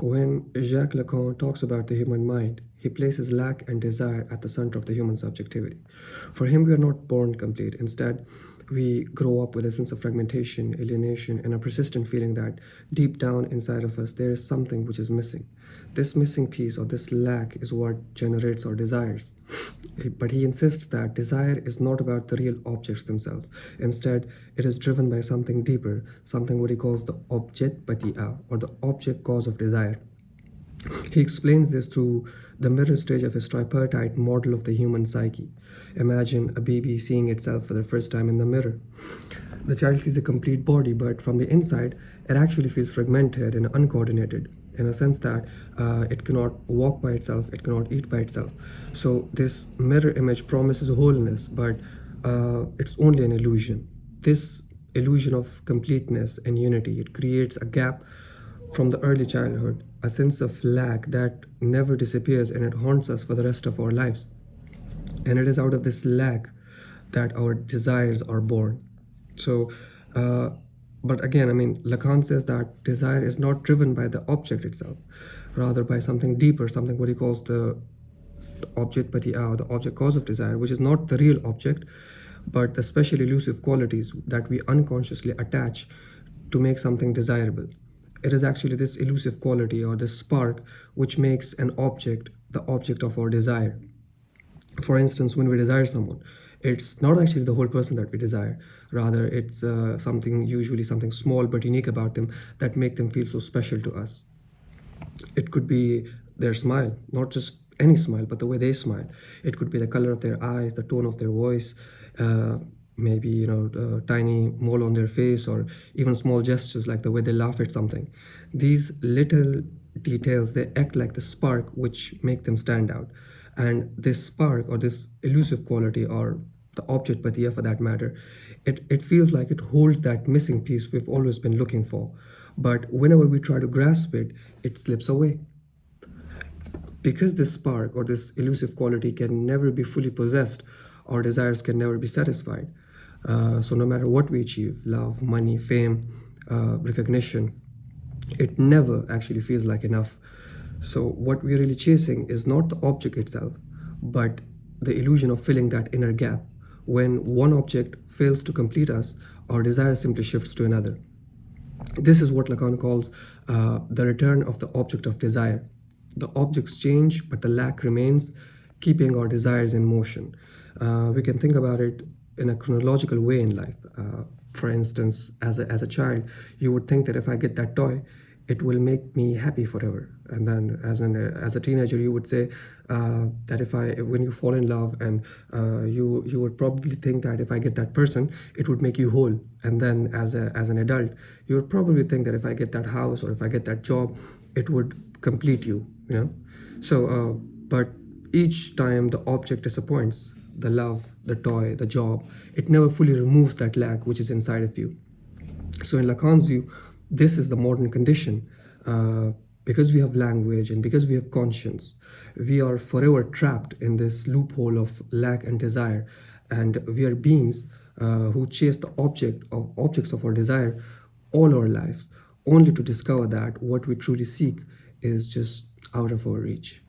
When Jacques Lacan talks about the human mind, he places lack and desire at the center of the human subjectivity. For him, we are not born complete. Instead, we grow up with a sense of fragmentation, alienation, and a persistent feeling that deep down inside of us, there is something which is missing. This missing piece or this lack is what generates our desires. But he insists that desire is not about the real objects themselves. Instead, it is driven by something deeper, something what he calls the objet petit, or the object cause of desire. He explains this through the mirror stage of his tripartite model of the human psyche. Imagine a baby seeing itself for the first time in the mirror. The child sees a complete body, but from the inside, it actually feels fragmented and uncoordinated, in a sense that it cannot walk by itself, it cannot eat by itself. So this mirror image promises wholeness, but it's only an illusion. This illusion of completeness and unity, it creates a gap from the early childhood, a sense of lack that never disappears, and it haunts us for the rest of our lives. And it is out of this lack that our desires are born. So, but again, Lacan says that desire is not driven by the object itself, rather by something deeper, something what he calls the object petit, the object cause of desire, which is not the real object, but the special elusive qualities that we unconsciously attach to make something desirable. It is actually this elusive quality or this spark which makes an object the object of our desire. For instance, when we desire someone, it's not actually the whole person that we desire. Rather, it's usually something small but unique about them that make them feel so special to us. It could be their smile, not just any smile, but the way they smile. It could be the color of their eyes, the tone of their voice, maybe a tiny mole on their face, or even small gestures like the way they laugh at something. These little details, they act like the spark which make them stand out. And this spark or this elusive quality, or the object petit for that matter, it feels like it holds that missing piece we've always been looking for. But whenever we try to grasp it, it slips away. Because this spark or this elusive quality can never be fully possessed, our desires can never be satisfied. So no matter what we achieve, love, money, fame, recognition, it never actually feels like enough. So what we're really chasing is not the object itself, but the illusion of filling that inner gap. When one object fails to complete us, our desire simply shifts to another. This is what Lacan calls the return of the object of desire. The objects change, but the lack remains, keeping our desires in motion. We can think about it in a chronological way in life. For instance, as a child, you would think that if I get that toy, it will make me happy forever. And then as a teenager, you would say that when you fall in love, and you would probably think that if I get that person, it would make you whole. And then as an adult, you would probably think that if I get that house or if I get that job, it would complete you, So, but each time the object disappoints, the love, the toy, the job, it never fully removes that lack which is inside of you. So in Lacan's view, this is the modern condition. Because we have language and because we have conscience, we are forever trapped in this loophole of lack and desire. And we are beings who chase the objects of our desire all our lives, only to discover that what we truly seek is just out of our reach.